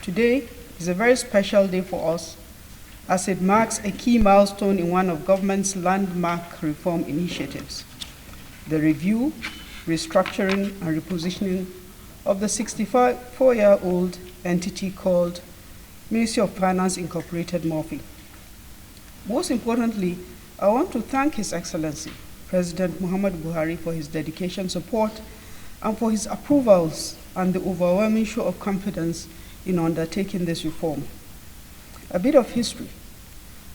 Today is a very special day for us as it marks a key milestone in one of government's landmark reform initiatives, the review, restructuring, and repositioning of the 64-year-old entity called Ministry of Finance Incorporated MOFI. Most importantly, I want to thank His Excellency, President Muhammadu Buhari, for his dedication, support, and for his approvals and the overwhelming show of confidence in undertaking this reform. A bit of history.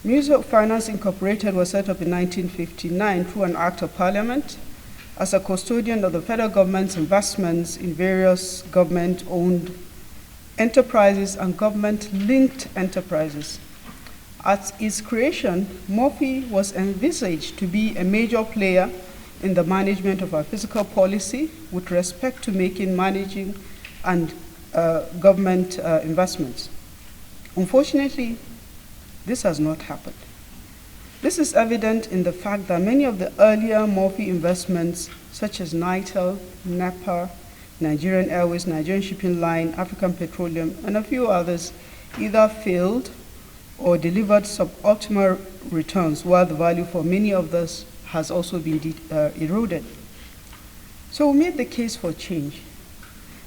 Ministry of Finance Incorporated was set up in 1959 through an act of parliament as a custodian of the federal government's investments in various government-owned enterprises and government-linked enterprises. At its creation, MOFI was envisaged to be a major player in the management of our fiscal policy with respect to managing and government investments. Unfortunately, this has not happened. This is evident in the fact that many of the earlier MOFI investments, such as Naira, NEPA, Nigerian Airways, Nigerian Shipping Line, African Petroleum, and a few others, either failed or delivered suboptimal returns, while the value for many of those has also been eroded. So we made the case for change.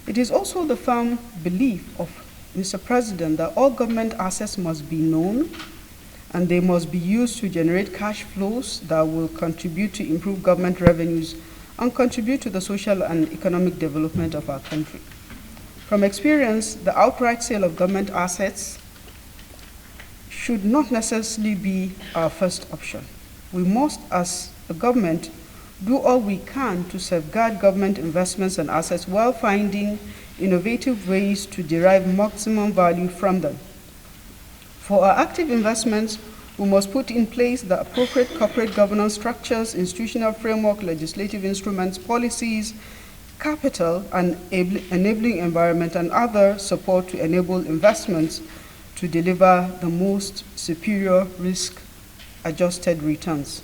It is also the firm belief of Mr. President that all government assets must be known and they must be used to generate cash flows that will contribute to improve government revenues and contribute to the social and economic development of our country. From experience, the outright sale of government assets should not necessarily be our first option. We must, as a government, do all we can to safeguard government investments and assets while finding innovative ways to derive maximum value from them. For our active investments, we must put in place the appropriate corporate governance structures, institutional framework, legislative instruments, policies, capital, and enabling environment and other support to enable investments to deliver the most superior risk-adjusted returns.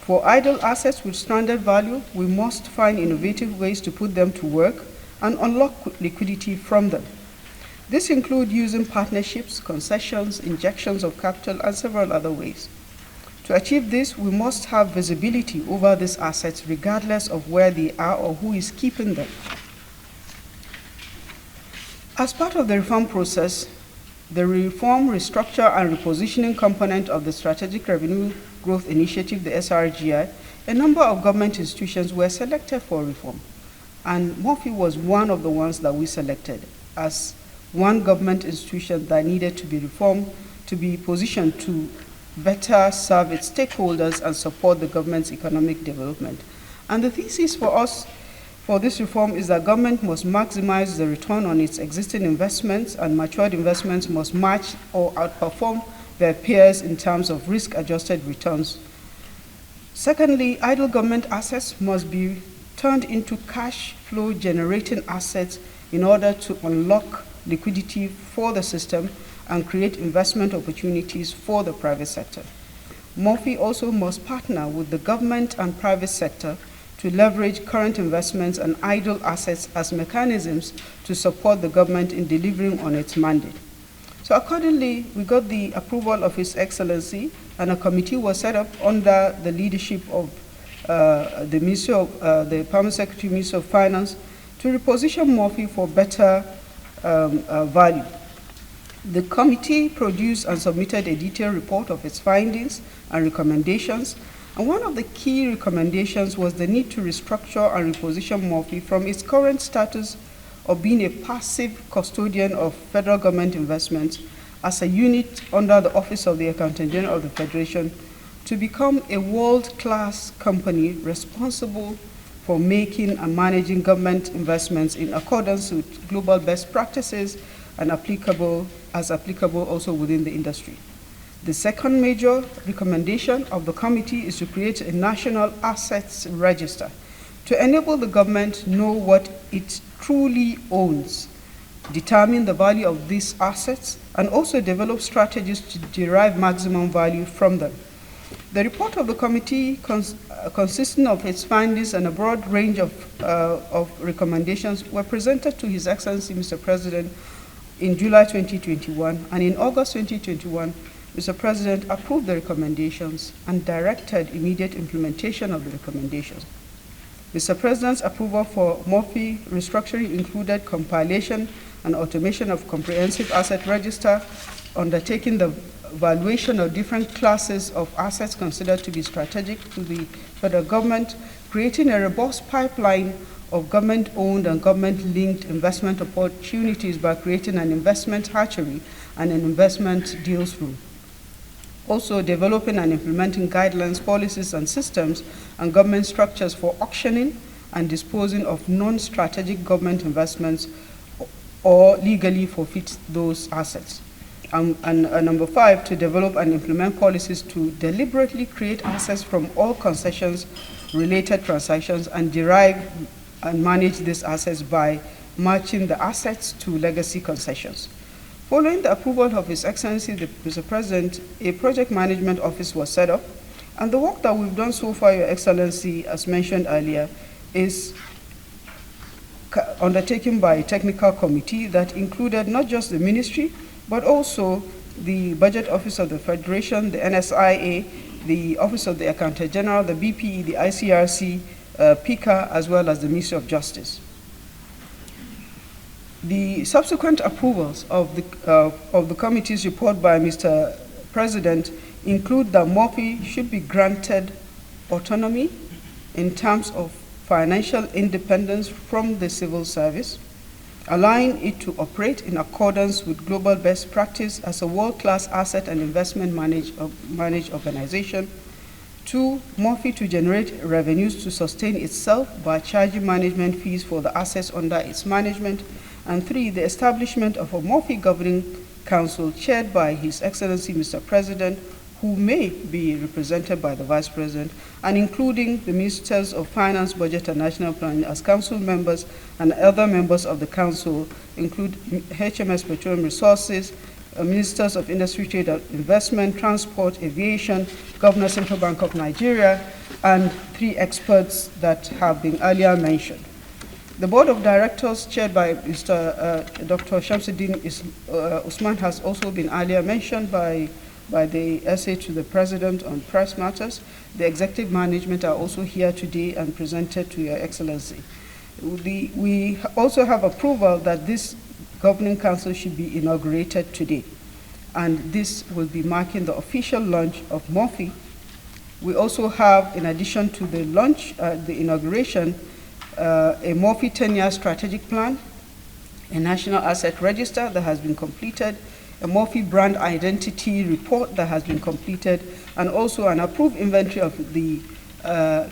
For idle assets with stranded value, we must find innovative ways to put them to work and unlock liquidity from them. This includes using partnerships, concessions, injections of capital, and several other ways. To achieve this, we must have visibility over these assets regardless of where they are or who is keeping them. As part of the reform process, the reform, restructure, and repositioning component of the Strategic Revenue Growth Initiative, the SRGI, a number of government institutions were selected for reform. And MOFI was one of the ones that we selected as one government institution that needed to be reformed, to be positioned to better serve its stakeholders and support the government's economic development. And the thesis for us for this reform is that government must maximize the return on its existing investments, and matured investments must match or outperform their peers in terms of risk-adjusted returns. Secondly, idle government assets must be turned into cash flow generating assets in order to unlock liquidity for the system and create investment opportunities for the private sector. MOFI also must partner with the government and private sector to leverage current investments and idle assets as mechanisms to support the government in delivering on its mandate. So accordingly, we got the approval of His Excellency, and a committee was set up under the leadership of the Ministry of the Permanent Secretary, Ministry of Finance, to reposition MOFI for better value. The committee produced and submitted a detailed report of its findings and recommendations, and one of the key recommendations was the need to restructure and reposition MOFI from its current status of being a passive custodian of federal government investments as a unit under the Office of the Accountant General of the Federation to become a world-class company responsible for making and managing government investments in accordance with global best practices and applicable also within the industry. The second major recommendation of the committee is to create a national assets register to enable the government to know what it truly owns, determine the value of these assets, and also develop strategies to derive maximum value from them. The report of the committee, consisting of its findings and a broad range of recommendations, were presented to His Excellency, Mr. President, in July 2021, and in August 2021, Mr. President approved the recommendations and directed immediate implementation of the recommendations. Mr. President's approval for MOFI restructuring included compilation and automation of comprehensive asset register, undertaking the valuation of different classes of assets considered to be strategic to the federal government, creating a robust pipeline of government-owned and government-linked investment opportunities by creating an investment hatchery and an investment deals room. Also developing and implementing guidelines, policies, and systems and government structures for auctioning and disposing of non-strategic government investments or legally forfeit those assets. And number 5, to develop and implement policies to deliberately create assets from all concessions-related transactions and derive and manage these assets by matching the assets to legacy concessions. Following the approval of His Excellency, Mr. President, a project management office was set up, and the work that we've done so far, Your Excellency, as mentioned earlier, is undertaken by a technical committee that included not just the ministry, but also the Budget Office of the Federation, the NSIA, the Office of the Accountant General, the BPE, the ICRC, PICA, as well as the Ministry of Justice. The subsequent approvals of the committee's report by Mr. President include that MOFI should be granted autonomy in terms of financial independence from the civil service, allowing it to operate in accordance with global best practice as a world-class asset and investment managed organization. 2, MOFI to generate revenues to sustain itself by charging management fees for the assets under its management. And 3, the establishment of a MOFI governing council chaired by His Excellency Mr. President, who may be represented by the Vice President, and including the Ministers of Finance, Budget, and National Planning as council members, and other members of the council include HMS Petroleum Resources, Ministers of Industry, Trade and Investment, Transport, Aviation, Governor Central Bank of Nigeria, and 3 experts that have been earlier mentioned. The Board of Directors, chaired by Mr. Dr. Shamsuddin Usman, has also been earlier mentioned by the essay to the President on press matters. The executive management are also here today and presented to Your Excellency. We also have approval that this Governing Council should be inaugurated today, and this will be marking the official launch of MOFI. We also have, in addition to the launch, the inauguration, a MOFI 10-year strategic plan, a national asset register that has been completed, a MOFI brand identity report that has been completed, and also an approved inventory of the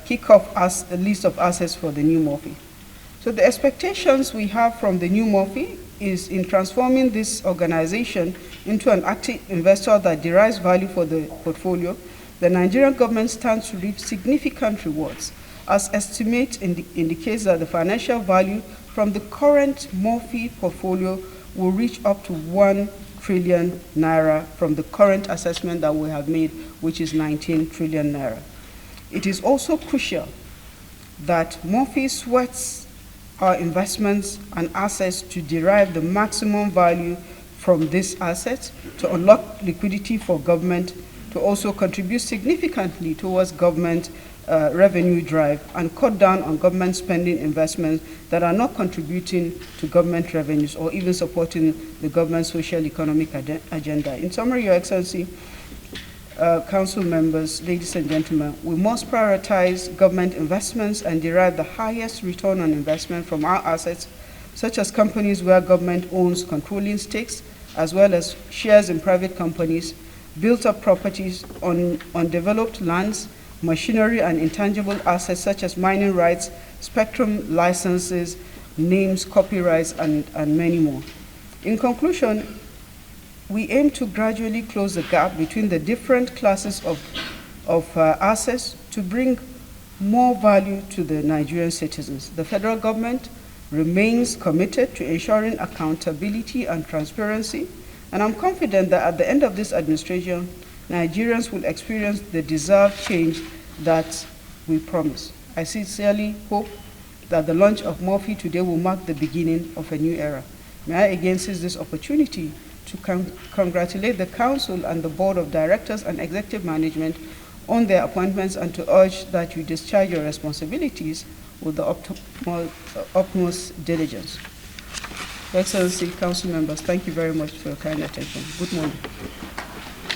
kickoff list of assets for the new MOFI. So the expectations we have from the new MOFI is in transforming this organization into an active investor that derives value for the portfolio. The Nigerian government stands to reap significant rewards, as estimate indicates that the financial value from the current MOFI portfolio will reach up to 1 trillion naira from the current assessment that we have made, which is 19 trillion naira. It is also crucial that MOFI sweats our investments and assets to derive the maximum value from these assets, to unlock liquidity for government, to also contribute significantly towards government revenue drive, and cut down on government spending investments that are not contributing to government revenues or even supporting the government's social economic agenda. In summary, Your Excellency, Council members, ladies and gentlemen, we must prioritize government investments and derive the highest return on investment from our assets, such as companies where government owns controlling stakes, as well as shares in private companies, built-up properties on undeveloped lands, machinery and intangible assets such as mining rights, spectrum licenses, names, copyrights, and many more. In conclusion, we aim to gradually close the gap between the different classes of assets to bring more value to the Nigerian citizens. The federal government remains committed to ensuring accountability and transparency, and I'm confident that at the end of this administration, Nigerians will experience the deserved change that we promise. I sincerely hope that the launch of MOFI today will mark the beginning of a new era. May I again seize this opportunity to congratulate the Council and the Board of Directors and Executive Management on their appointments and to urge that you discharge your responsibilities with the utmost diligence. Your Excellency, Council members, thank you very much for your kind attention. Good morning.